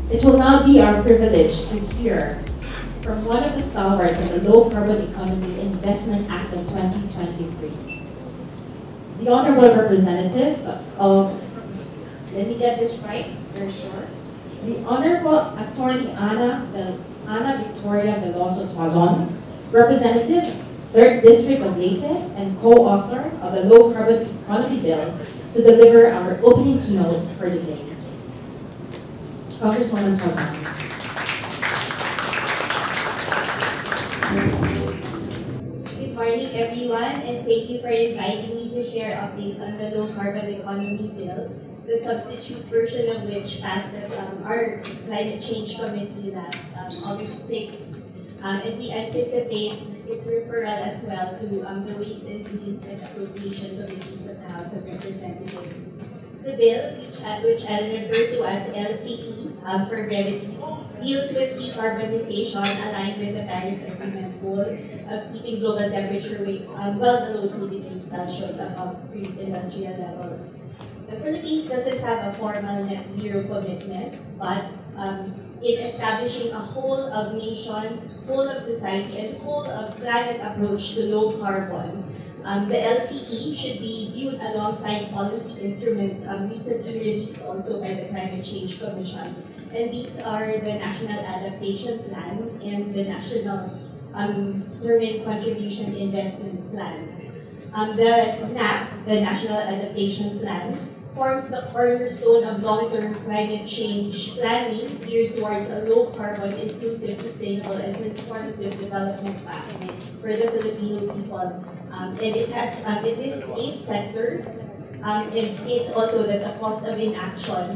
It will now be our privilege to hear from one of the stalwarts of the Low Carbon Economy Investment Act of 2023. The Honorable Representative of, let me get this right, very short. The Honorable Attorney Ana Victoria Veloso Tuazon, Representative, 3rd District of Leyte, and co-author of the Low Carbon Economy Bill, to deliver our opening keynote for the day. Congresswoman Tuazon. Good morning, everyone, and thank you for inviting me to share updates on the Low Carbon Economy Bill, the substitute version of which passed at our Climate Change Committee last August 6. And we anticipate its referral as well to the Ways and Means and Appropriation Committees of the House of Representatives. The bill, which I'll refer to as LCE for brevity, deals with decarbonization aligned with the Paris Agreement goal of keeping global temperature well below 2 degrees Celsius above pre-industrial levels. The Philippines doesn't have a formal net zero commitment, but in establishing a whole of nation, whole of society, and whole of planet approach to low carbon, the LCE should be viewed alongside policy instruments recently released also by the Climate Change Commission. And these are the National Adaptation Plan and the National Determined Contribution Investment Plan. The NAP, the National Adaptation Plan, forms the cornerstone of long-term climate change planning geared towards a low-carbon, inclusive, sustainable, and transformative development path for the Filipino people. And it lists 8 sectors. It states also that the cost of inaction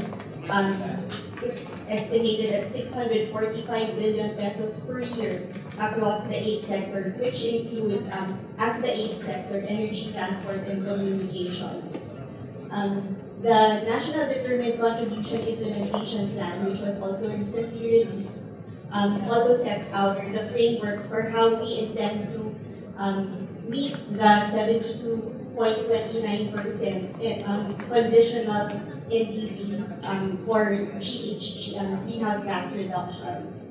is estimated at 645 billion pesos per year across the 8 sectors, which include, as the 8th sector, energy, transport, and communications. The National Determined Contribution Implementation Plan, which was also recently released, also sets out the framework for how we intend to meet the 72.29% conditional NDC for greenhouse gas reductions.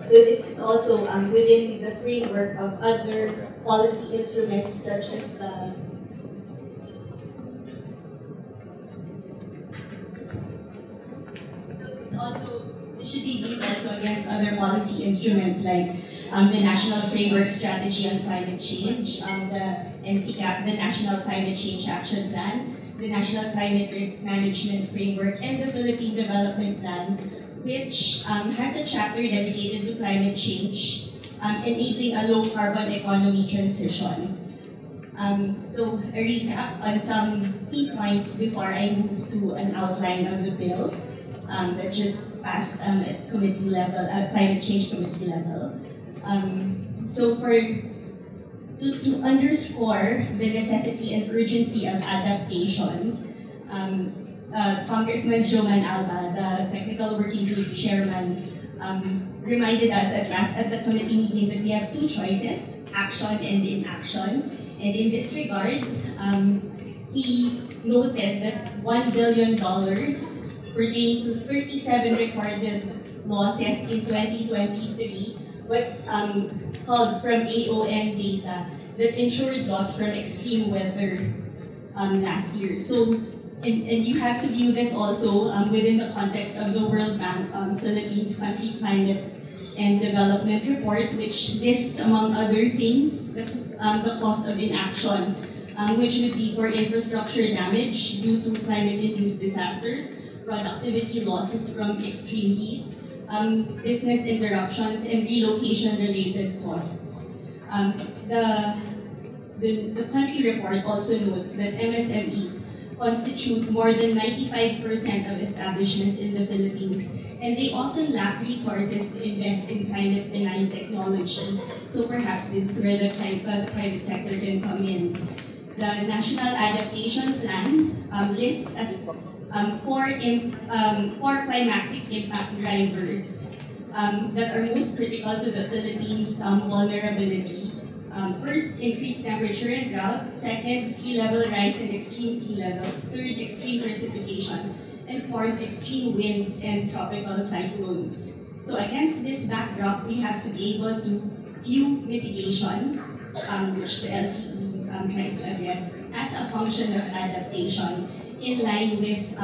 So this is also within the framework of other policy instruments such as the should be viewed also against other policy instruments like the National Framework Strategy on Climate Change, the NCCAP, the National Climate Change Action Plan, the National Climate Risk Management Framework, and the Philippine Development Plan, which has a chapter dedicated to climate change, enabling a low-carbon economy transition. So a recap on some key points before I move to an outline of the bill that just passed at committee level, climate change committee level. So to underscore the necessity and urgency of adaptation, Congressman Joman Alba, the Technical Working Group Chairman, reminded us at last at the committee meeting that we have 2 choices, action and inaction. And in this regard, he noted that $1 billion pertaining to 37 recorded losses in 2023 was called from AON data that ensured loss from extreme weather last year. So, and you have to view this also within the context of the World Bank Philippines Country Climate and Development Report, which lists, among other things, the cost of inaction, which would be for infrastructure damage due to climate-induced disasters, productivity losses from extreme heat, business interruptions, and relocation-related costs. The country report also notes that MSMEs constitute more than 95% of establishments in the Philippines, and they often lack resources to invest in climate-benign technology. So perhaps this is where the private sector can come in. The National Adaptation Plan lists as 4 climatic impact drivers that are most critical to the Philippines' vulnerability. First, increased temperature and drought. Second, sea level rise and extreme sea levels. Third, extreme precipitation. and formed extreme winds and tropical cyclones. So against this backdrop, we have to be able to view mitigation, which the LCE tries to address, as a function of adaptation in line with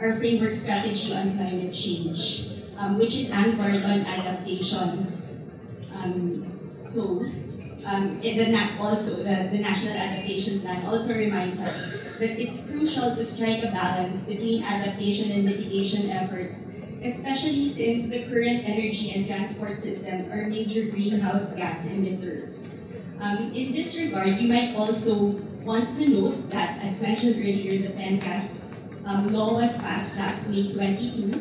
our framework strategy on climate change, which is anchored on adaptation. The National Adaptation Plan also reminds us that it's crucial to strike a balance between adaptation and mitigation efforts, especially since the current energy and transport systems are major greenhouse gas emitters. In this regard, you might also want to note that, as mentioned earlier, the PENCAS law was passed last May 22,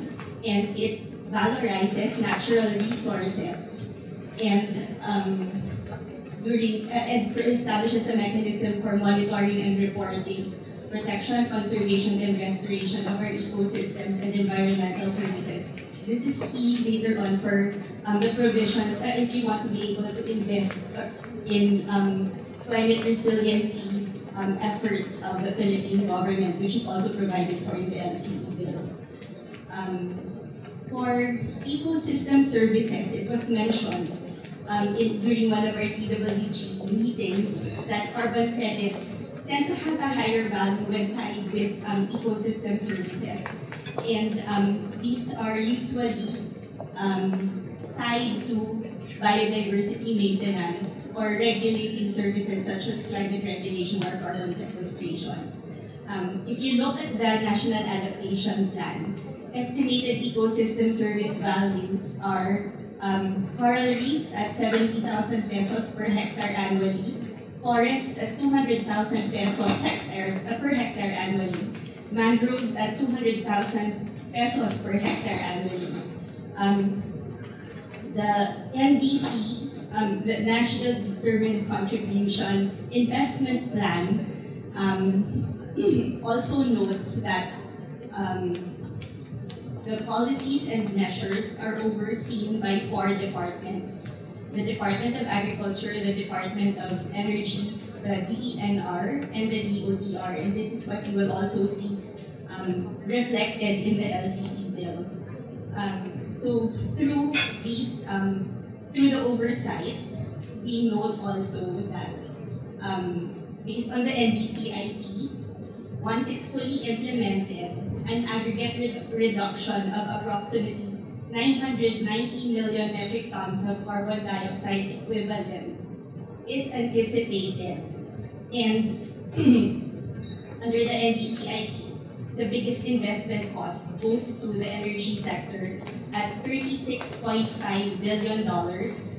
and it valorizes natural resources and establishes a mechanism for monitoring and reporting protection, conservation, and restoration of our ecosystems and environmental services. This is key later on for the provisions if you want to be able to invest in climate resiliency efforts of the Philippine government, which is also provided for in the LCE bill. For ecosystem services, it was mentioned during one of our TWG meetings that carbon credits tend to have a higher value when tied with ecosystem services. And these are usually tied to biodiversity maintenance or regulating services such as climate regulation or carbon sequestration. If you look at the National Adaptation Plan, estimated ecosystem service values are coral reefs at 70,000 pesos per hectare annually, forests at 200,000 pesos per hectare annually, mangroves at 200,000 pesos per hectare annually. The NDC, the National Determined Contribution Investment Plan, also notes that the policies and measures are overseen by 4 departments: the Department of Agriculture, the Department of Energy, the DENR, and the DOTR. And this is what you will also see reflected in the LCE bill. So through these, through the oversight, we note also that based on the NDCIP, once it's fully implemented, an aggregate reduction of approximately 990 million metric tons of carbon dioxide equivalent is anticipated. And under the NDCIP, the biggest investment cost goes to the energy sector at $36.5 billion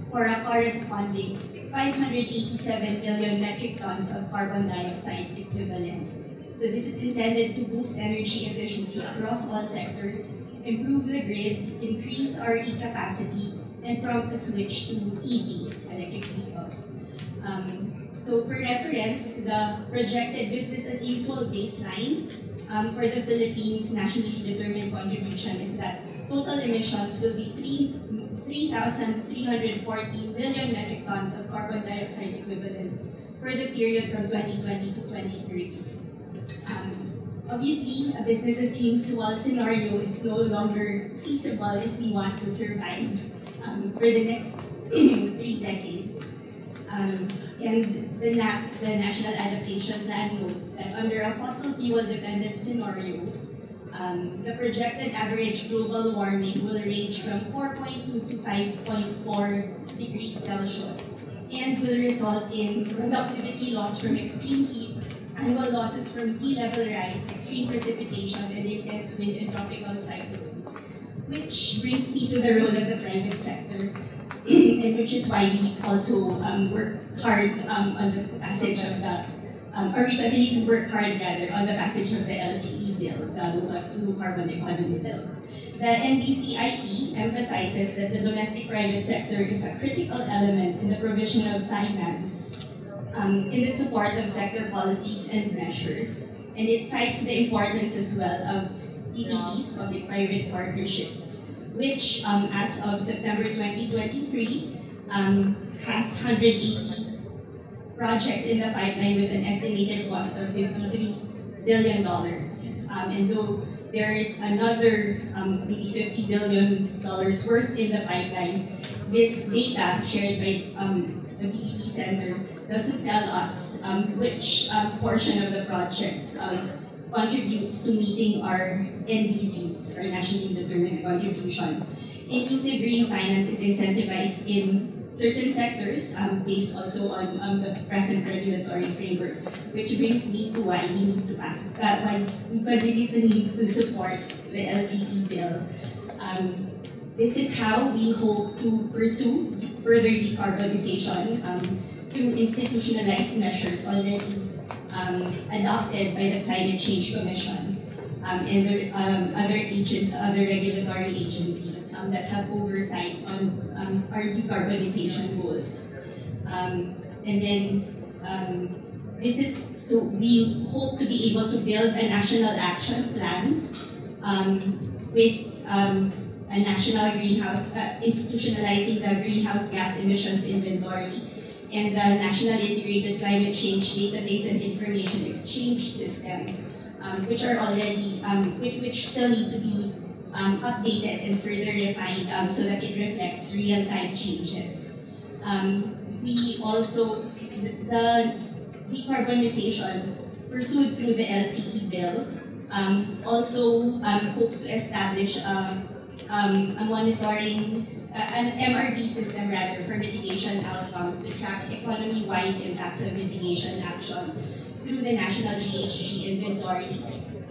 for a corresponding 587 million metric tons of carbon dioxide equivalent. So this is intended to boost energy efficiency across all sectors, improve the grid, increase our e-capacity, and prompt a switch to EVs, electric vehicles. So for reference, the projected business-as-usual baseline for the Philippines' nationally determined contribution is that total emissions will be 3,340 million metric tons of carbon dioxide equivalent for the period from 2020 to 2030. Obviously, a business-as-usual scenario is no longer feasible if we want to survive for the next 3 decades. And the National Adaptation Plan notes that under a fossil fuel-dependent scenario, the projected average global warming will range from 4.2 to 5.4 degrees Celsius and will result in productivity loss from extreme heat, annual losses from sea level rise, extreme precipitation, and intense wind and tropical cyclones. Which brings me to the role of the private sector, and which is why we also work hard on the passage of the, or we continue to work hard rather on the passage of the LCE bill, the Low Carbon Economy Bill. The NDCIP emphasizes that the domestic private sector is a critical element in the provision of finance in the support of sector policies and measures, and it cites the importance as well of PPPs, public-private partnerships, which as of September 2023 has 180 projects in the pipeline with an estimated cost of $53 billion. and though there is another maybe $50 billion worth in the pipeline, this data shared by the PPP Center doesn't tell us which portion of the projects contributes to meeting our NDCs, our nationally determined contribution. Inclusive green finance is incentivized in certain sectors based also on the present regulatory framework, which brings me to why we need to pass, why we continue to need to support the LCE bill. This is how we hope to pursue further decarbonization through institutionalized measures already adopted by the Climate Change Commission and the other regulatory agencies that have oversight on our decarbonization goals. So we hope to be able to build a national action plan with a national greenhouse, institutionalizing the greenhouse gas emissions inventory and the National Integrated Climate Change Database and Information Exchange System, which are already, which still need to be updated and further refined so that it reflects real-time changes. We also, the decarbonization pursued through the LCE bill also hopes to establish a monitoring, an MRV system rather, for mitigation outcomes to track economy-wide impacts of mitigation action through the National GHG Inventory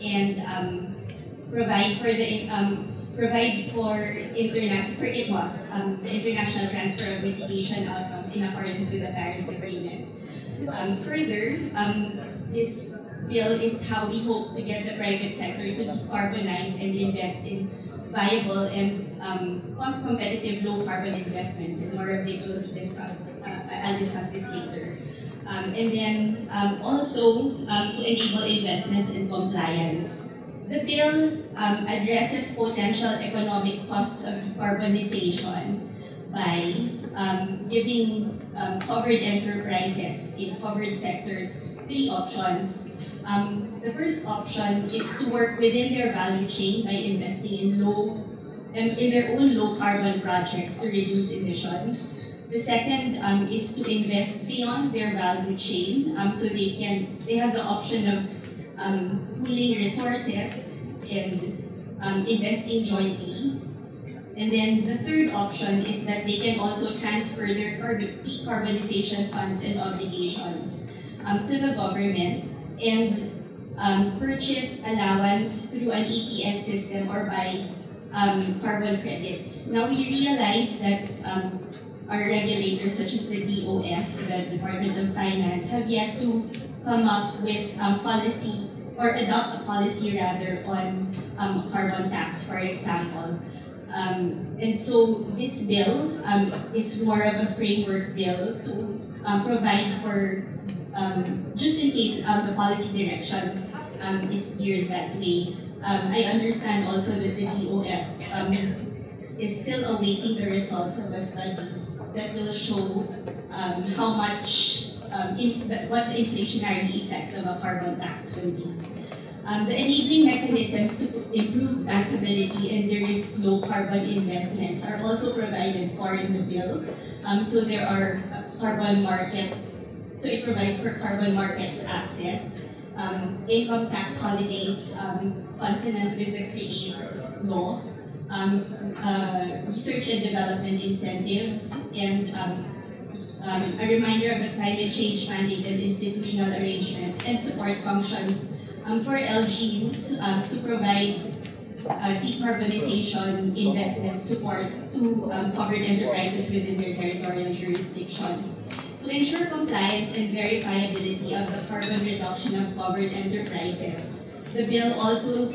and provide for ITMOS, the International Transfer of Mitigation Outcomes in accordance with the Paris Agreement. Further, this bill is how we hope to get the private sector to decarbonize and invest in viable and cost-competitive low-carbon investments, and more of this will be discussed. I'll discuss this later. Also to enable investments in compliance. The bill addresses potential economic costs of decarbonization by giving covered enterprises in covered sectors 3 options. The first option is to work within their value chain by investing in their own low carbon projects to reduce emissions. The second is to invest beyond their value chain, so they have the option of pooling resources and investing jointly. And then the third option is that they can also transfer their decarbonization funds and obligations to the government and purchase allowance through an ETS system or buy carbon credits. Now we realize that our regulators such as the DOF, the Department of Finance, have yet to come up with policy or adopt a policy rather on carbon tax, for example. And so this bill is more of a framework bill to provide for, just in case the policy direction is geared that way. I understand also that the DOF is still awaiting the results of a study that will show how much, what the inflationary effect of a carbon tax will be. The enabling mechanisms to improve bankability and de-risk low carbon investments are also provided for in the bill. So there are carbon market, so it provides for carbon markets access, income tax holidays consonant with the CREATE law, research and development incentives, and a reminder of the climate change mandate and institutional arrangements and support functions for LGUs to provide decarbonization investment support to covered enterprises within their territorial jurisdiction. To ensure compliance and verifiability of the carbon reduction of covered enterprises, the bill also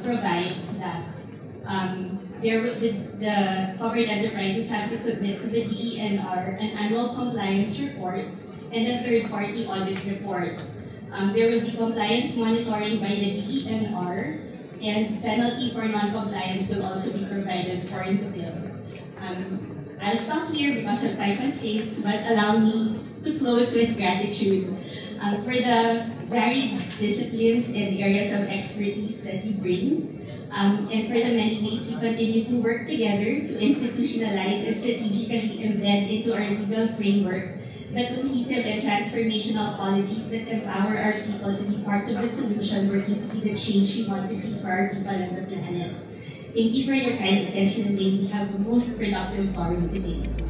provides that the covered enterprises have to submit to the DENR an annual compliance report and a third-party audit report. There will be compliance monitoring by the DENR, and penalty for non-compliance will also be provided for in the bill. I'll stop here because of time constraints, but allow me to close with gratitude for the varied disciplines and areas of expertise that you bring. And for the many ways we continue to work together to institutionalize and strategically embed into our legal framework the cohesive and transformational policies that empower our people to be part of the solution, working to be the change we want to see for our people and the planet. Thank you for your kind attention, and may we have the most productive forum today.